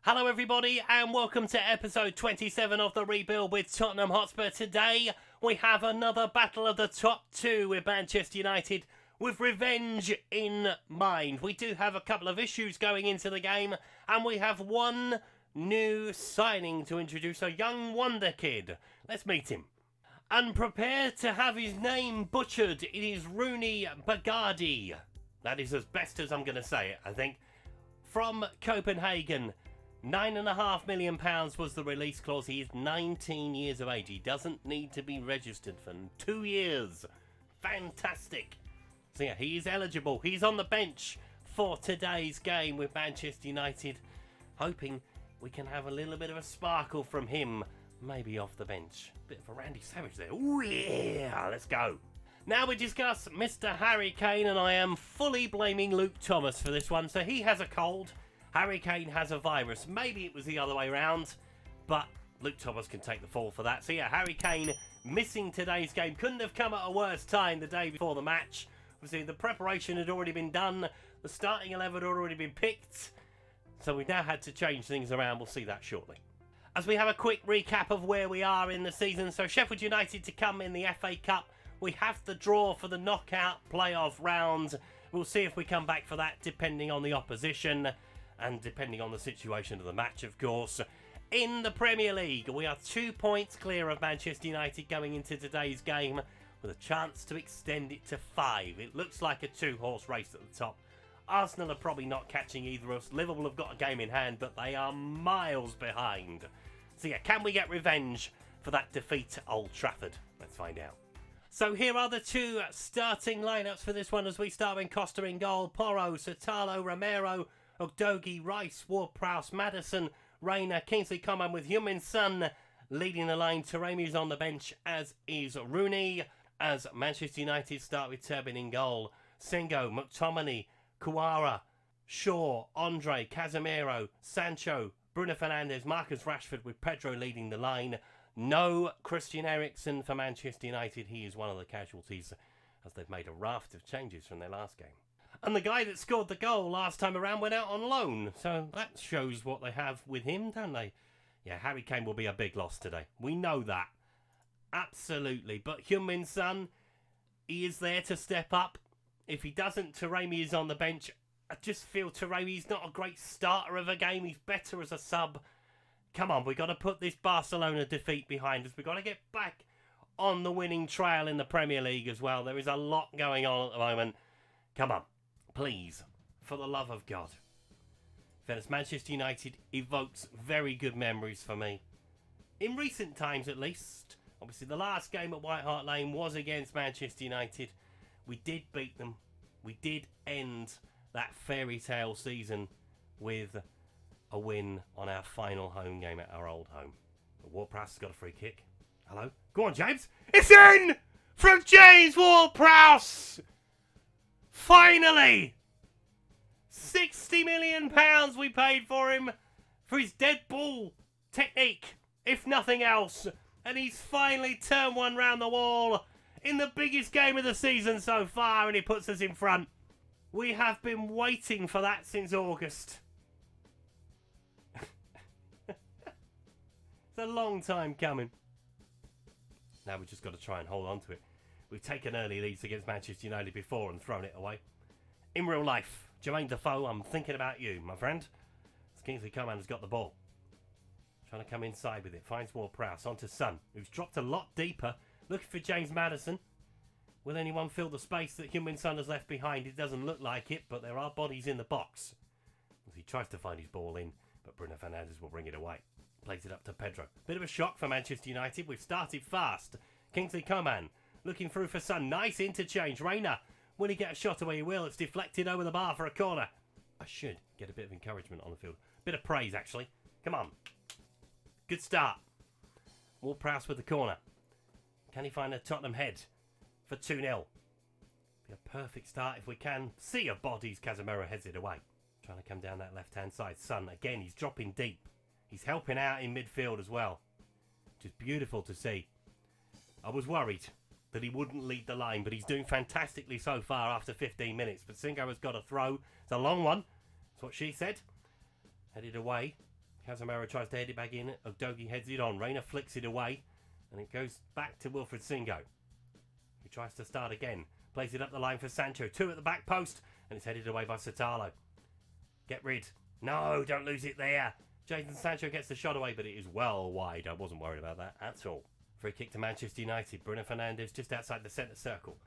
Hello everybody and welcome to episode 27 of The Rebuild with Tottenham Hotspur. Today we have another battle of the top two with Manchester United with revenge in mind. We do have a couple of issues going into the game and we have one new signing to introduce, a young wonderkid. Let's meet him. And prepare to have his name butchered, it is Roony Bardghji. That is as best as I'm going to say it, I think. From Copenhagen. £9.5 million was the release clause. He is 19 years of age. He doesn't need to be registered for 2 years. Fantastic. So yeah, he is eligible. He's on the bench for today's game with Manchester United. Hoping we can have a little bit of a sparkle from him. Maybe off the bench. Bit of a Randy Savage there. Ooh yeah, let's go. Now we discuss Mr. Harry Kane, and I am fully blaming Luke Thomas for this one. So he has a cold. Harry Kane has a virus. Maybe it was the other way around, but Luke Thomas can take the fall for that. So yeah, Harry Kane missing today's game. Couldn't have come at a worse time the day before the match. Obviously, the preparation had already been done. The starting 11 had already been picked. So we now had to change things around. We'll see that shortly. As we have a quick recap of where we are in the season. So Sheffield United to come in the FA Cup. We have the draw for the knockout playoff round. We'll see if we come back for that depending on the opposition. And depending on the situation of the match, of course. In the Premier League, we are 2 points clear of Manchester United going into today's game with a chance to extend it to 5. It looks like a two-horse race at the top. Arsenal are probably not catching either of us. Liverpool have got a game in hand, but they are miles behind. So yeah, can we get revenge for that defeat at Old Trafford? Let's find out. So here are the two starting lineups for this one as we start with Costa in goal. Porro, Sotalo, Romero, Udogie, Rice, Ward-Prowse, Maddison, Reina, Kingsley Coman with Heung-min Son leading the line. Taremi is on the bench, as is Rooney. As Manchester United start with Turbin in goal. Sengo, McTominay, Kouara, Shaw, Andre, Casemiro, Sancho, Bruno Fernandes, Marcus Rashford with Pedro leading the line. No Christian Eriksen for Manchester United. He is one of the casualties as they've made a raft of changes from their last game. And the guy that scored the goal last time around went out on loan. So that shows what they have with him, don't they? Yeah, Harry Kane will be a big loss today. We know that. Absolutely. But Heung-min Son, he is there to step up. If he doesn't, Taremi is on the bench. I just feel Taremi's not a great starter of a game. He's better as a sub. Come on, we've got to put this Barcelona defeat behind us. We've got to get back on the winning trail in the Premier League as well. There is a lot going on at the moment. Come on. Please, for the love of God. Fairness, Manchester United evokes very good memories for me. In recent times, at least. Obviously, the last game at White Hart Lane was against Manchester United. We did beat them. We did end that fairy tale season with a win on our final home game at our old home. Ward-Prowse has got a free kick. Hello? Go on, James. It's in! From James Ward-Prowse! Finally! £60 million we paid for him for his dead ball technique, if nothing else. And he's finally turned one round the wall in the biggest game of the season so far, and he puts us in front. We have been waiting for that since August. It's a long time coming. Now we've just got to try and hold on to it. We've taken early leads against Manchester United before and thrown it away. In real life, Jermaine Defoe, I'm thinking about you, my friend. As Kingsley Coman has got the ball. Trying to come inside with it. Finds Ward-Prowse onto Son, who's dropped a lot deeper. Looking for James Maddison. Will anyone fill the space that Heung-min Son has left behind? It doesn't look like it, but there are bodies in the box. As he tries to find his ball in, but Bruno Fernandes will bring it away. Plays it up to Pedro. Bit of a shock for Manchester United. We've started fast. Kingsley Coman. Looking through for Son. Nice interchange. Reina. Will he get a shot away? He will. It's deflected over the bar for a corner. I should get a bit of encouragement on the field. Bit of praise, actually. Come on. Good start. Ward-Prowse with the corner. Can he find a Tottenham head for 2-0? Be a perfect start if we can. Sea of bodies. Casemiro heads it away. Trying to come down that left-hand side. Son, again, he's dropping deep. He's helping out in midfield as well. Which is beautiful to see. I was worried that he wouldn't lead the line, but he's doing fantastically so far after 15 minutes. But Singo has got a throw. It's a long one. That's what she said. Headed away. Casemiro tries to head it back in. Bardghji heads it on. Reina flicks it away. And it goes back to Wilfred Singo, who tries to start again. Plays it up the line for Sancho. 2 at the back post. And it's headed away by Sotalo. Get rid. No, don't lose it there. Jadon Sancho gets the shot away, but it is well wide. I wasn't worried about that at all. Free kick to Manchester United. Bruno Fernandes just outside the centre circle.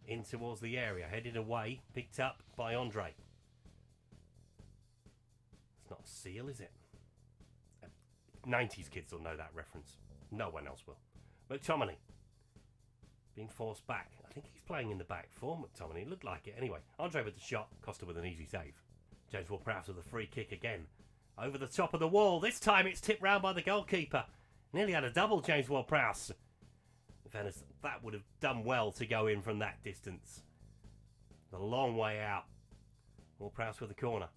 In towards the area. Headed away. Picked up by Andre. It's not a seal, is it? 90s kids will know that reference. No one else will. McTominay. Being forced back. I think he's playing in the back for McTominay. It looked like it anyway. Andre with the shot. Costa with an easy save. James Ward-Prowse with a free kick again. Over the top of the wall. This time it's tipped round by the goalkeeper. Nearly had a double, James Ward-Prowse. In fairness, that would have done well to go in from that distance. The long way out. Ward-Prowse with the corner.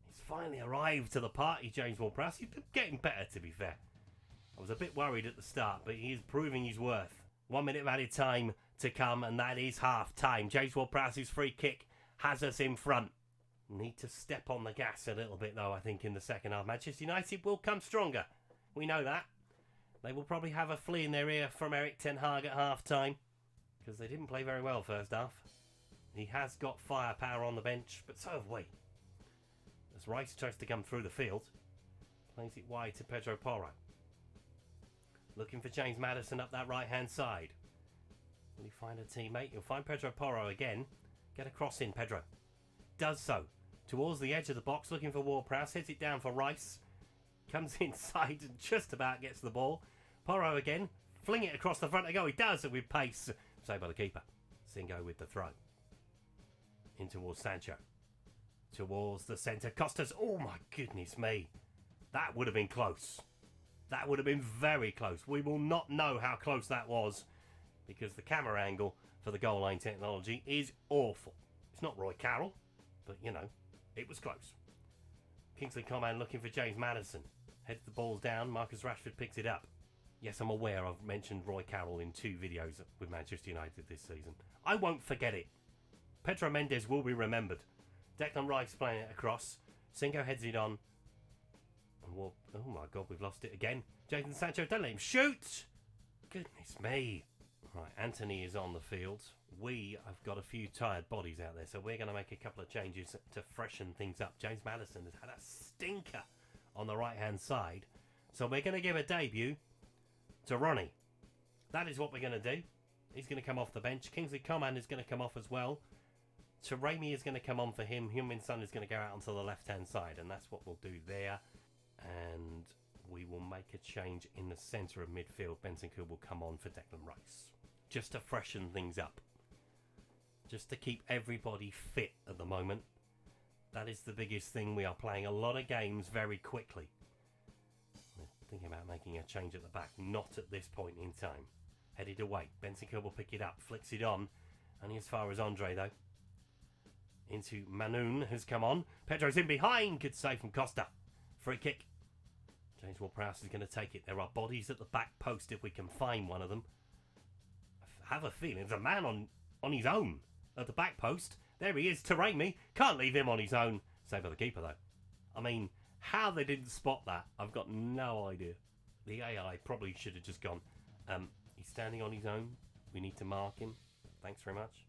He's finally arrived to the party, James Ward-Prowse. He's getting better, to be fair. I was a bit worried at the start, but he is proving his worth. 1 minute of added time to come, and that is half time. James Ward-Prowse's free kick has us in front. Need to step on the gas a little bit, though, I think, in the second half. Manchester United will come stronger. We know that. They will probably have a flea in their ear from Erik ten Hag at half-time, because they didn't play very well first half. He has got firepower on the bench, but so have we. As Rice tries to come through the field, plays it wide to Pedro Porro. Looking for James Maddison up that right-hand side. Will he find a teammate? He'll find Pedro Porro again. Get a cross in, Pedro. Does so. Towards the edge of the box, looking for Ward-Prowse. Heads it down for Rice. Comes inside and just about gets the ball. Porro again. Fling it across the front. He does it with pace. Saved by the keeper. Singo with the throw. In towards Sancho. Towards the centre. Costas. Oh my goodness me. That would have been close. That would have been very close. We will not know how close that was because the camera angle for the goal line technology is awful. It's not Roy Carroll, but you know, it was close. Kingsley Coman looking for James Maddison. Heads the balls down. Marcus Rashford picks it up. Yes, I'm aware I've mentioned Roy Carroll in 2 videos with Manchester United this season. I won't forget it. Pedro Mendes will be remembered. Declan Rice playing it across. Singo heads it on. Oh my God, we've lost it again. Jadon Sancho, don't let him shoot. Goodness me. Right, Anthony is on the field. We have got a few tired bodies out there, so we're going to make a couple of changes to freshen things up. James Maddison has had a stinker on the right-hand side, so we're going to give a debut to Roony. That is what we're going to do. He's going to come off the bench. Kingsley Coman is going to come off as well. Taremi is going to come on for him. Heung-min Son is going to go out onto the left-hand side, and that's what we'll do there. And we will make a change in the centre of midfield. Bentancur will come on for Declan Rice. Just to freshen things up. Just to keep everybody fit at the moment. That is the biggest thing. We are playing a lot of games very quickly. We're thinking about making a change at the back. Not at this point in time. Headed away. Bentancur will pick it up. Flicks it on. Only as far as Andre though. Into Manoun has come on. Pedro's in behind. Good save from Costa. Free kick. James Ward-Prowse is going to take it. There are bodies at the back post if we can find one of them. I have a feeling there's a man on his own at the back post. There he is, Taremi. Can't leave him on his own. Saved by the keeper though. I mean, how they didn't spot that, I've got no idea. The AI probably should have just gone, he's standing on his own. We need to mark him. Thanks very much.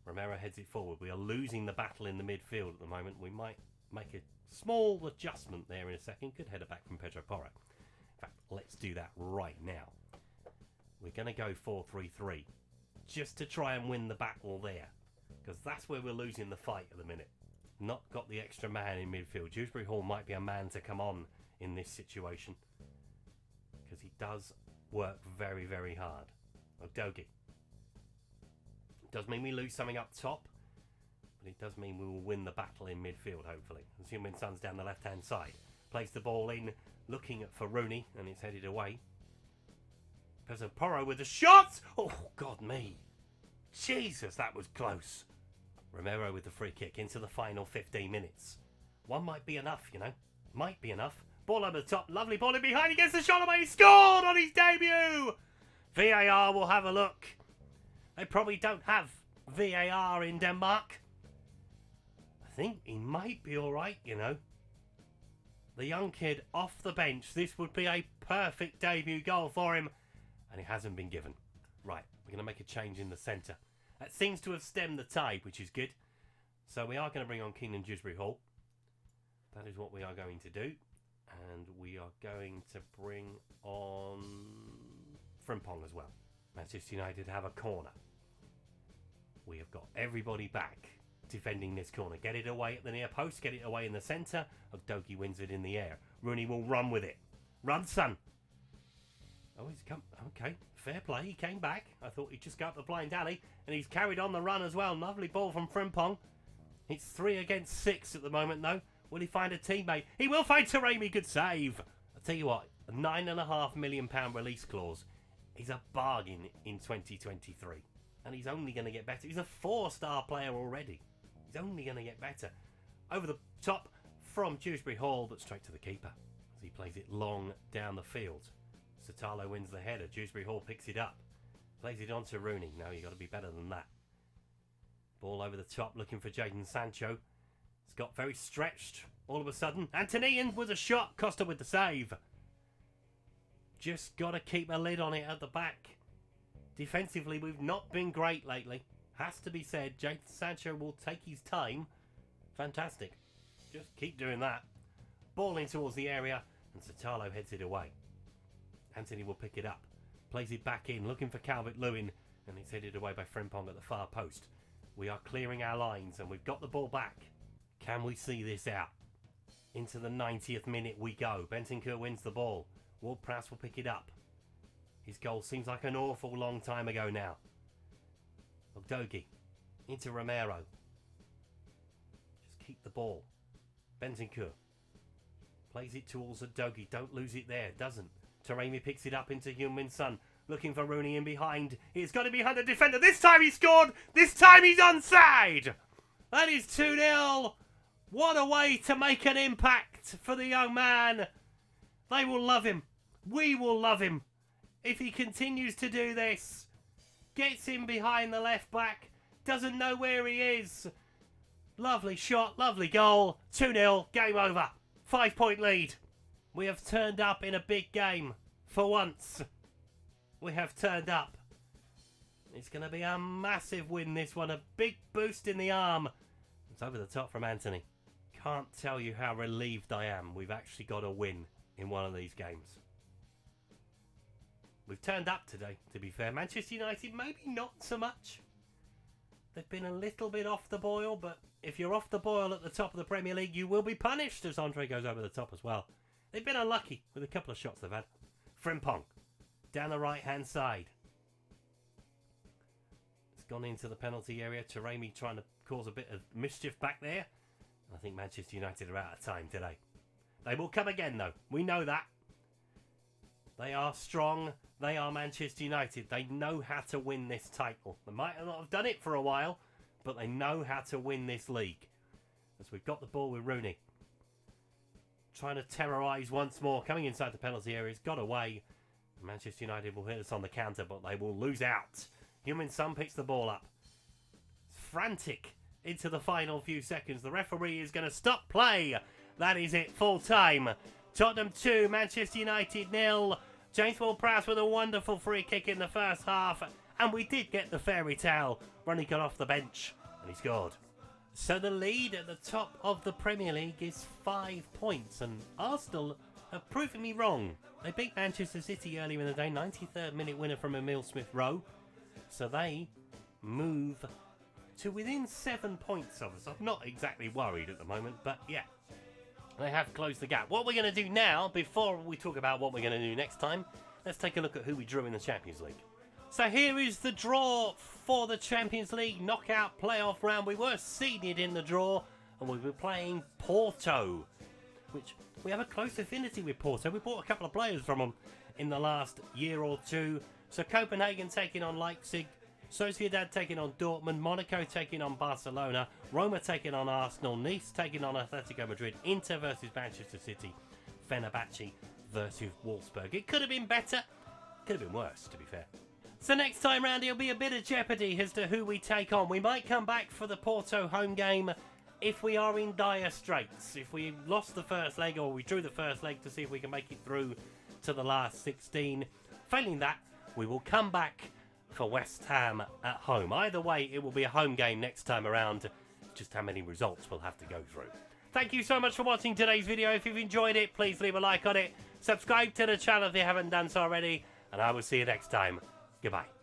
Romero heads it forward. We are losing the battle in the midfield at the moment. We might make a small adjustment there in a second. Good header back from Pedro Porro. In fact, let's do that right now. We're going to go 4-3-3 just to try and win the battle there, because that's where we're losing the fight at the minute. Not got the extra man in midfield. Dewsbury Hall might be a man to come on in this situation because he does work very, very hard. Bardghji. Does mean we lose something up top, but it does mean we will win the battle in midfield, hopefully. Heung-min Son's down the left-hand side. Plays the ball in, looking for Roony, and it's headed away. Pedro Porro with a shot! Oh, God me. Jesus, that was close. Romero with the free kick into the final 15 minutes. One might be enough, you know. Might be enough. Ball over the top. Lovely ball in behind. He gets the shot away. He scored on his debut! VAR will have a look. They probably don't have VAR in Denmark. I think he might be alright, you know. The young kid off the bench. This would be a perfect debut goal for him. And it hasn't been given. Right, we're going to make a change in the centre. That seems to have stemmed the tide, which is good. So we are going to bring on Keenan Dewsbury Hall. That is what we are going to do. And we are going to bring on Frimpong as well. Manchester United have a corner. We have got everybody back defending this corner. Get it away at the near post. Get it away in the centre. Bardghji wins it in the air. Roony will run with it. Run, son. Oh, he's come. Okay, fair play. He came back. I thought he'd just go up the blind alley. And he's carried on the run as well. Lovely ball from Frimpong. It's 3 against 6 at the moment, though. Will he find a teammate? He will find Taremi. Good save. I'll tell you what, a £9.5 million release clause is a bargain in 2023. And he's only going to get better. He's a 4-star player already. He's only going to get better. Over the top from Dewsbury Hall, but straight to the keeper as he plays it long down the field. Satalo wins the header. Dewsbury Hall picks it up. Plays it on to Roony. No, you've got to be better than that. Ball over the top looking for Jadon Sancho. It's got very stretched all of a sudden. Antonian with a shot. Costa with the save. Just got to keep a lid on it at the back. Defensively, we've not been great lately. Has to be said. Jadon Sancho will take his time. Fantastic. Just keep doing that. Ball in towards the area. And Satalo heads it away. Anthony will pick it up. Plays it back in. Looking for Calvert-Lewin. And it's headed away by Frimpong at the far post. We are clearing our lines and we've got the ball back. Can we see this out? Into the 90th minute we go. Bentancur wins the ball. Ward-Prowse will pick it up. His goal seems like an awful long time ago now. Bardghji into Romero. Just keep the ball. Bentancur plays it towards Bardghji. Don't lose it there. Doesn't. Taremi picks it up into Heung-min Son. Looking for Roony in behind. He's got it behind the defender. This time he scored. This time he's onside. That is 2-0. What a way to make an impact for the young man. They will love him. We will love him. If he continues to do this. Gets in behind the left back. Doesn't know where he is. Lovely shot. Lovely goal. 2-0. Game over. 5-point lead. We have turned up in a big game. For once. We have turned up. It's going to be a massive win, this one. A big boost in the arm. It's over the top from Anthony. Can't tell you how relieved I am. We've actually got a win in one of these games. We've turned up today, to be fair. Manchester United, maybe not so much. They've been a little bit off the boil, but if you're off the boil at the top of the Premier League, you will be punished as Andre goes over the top as well. They've been unlucky with a couple of shots they've had. Frimpong. Down the right-hand side. It's gone into the penalty area. Taremi trying to cause a bit of mischief back there. I think Manchester United are out of time today. They will come again, though. We know that. They are strong. They are Manchester United. They know how to win this title. They might not have done it for a while, but they know how to win this league. As we've got the ball with Roony. Trying to terrorise once more. Coming inside the penalty area. He's got away. Manchester United will hit us on the counter, but they will lose out. Heung-min Son picks the ball up. Frantic into the final few seconds. The referee is going to stop play. That is it. Full time. Tottenham 2, Manchester United 0. James Ward-Prowse with a wonderful free kick in the first half. And we did get the fairy tale. Roony got off the bench and he scored. So the lead at the top of the Premier League is 5 points. And Arsenal have proven me wrong. They beat Manchester City earlier in the day. 93rd minute winner from Emile Smith-Rowe. So they move to within 7 points of us. I'm not exactly worried at the moment, but yeah. They have closed the gap. What we're going to do now, before we talk about what we're going to do next time, let's take a look at who we drew in the Champions League. So here is the draw for the Champions League knockout playoff round. We were seeded in the draw, and we were playing Porto, which we have a close affinity with Porto. We bought a couple of players from them in the last year or two. So Copenhagen taking on Leipzig, Sociedad taking on Dortmund, Monaco taking on Barcelona, Roma taking on Arsenal, Nice taking on Atletico Madrid, Inter versus Manchester City, Fenerbahce versus Wolfsburg. It could have been better, could have been worse, to be fair. So next time round, it'll be a bit of jeopardy as to who we take on. We might come back for the Porto home game if we are in dire straits, if we lost the first leg or we drew the first leg to see if we can make it through to the last 16. Failing that, we will come back for West Ham at home. Either way, it will be a home game next time around. Just how many results we'll have to go through. Thank you so much for watching today's video. If you've enjoyed it, please leave a like on it. Subscribe to the channel if you haven't done so already. And I will see you next time. Goodbye.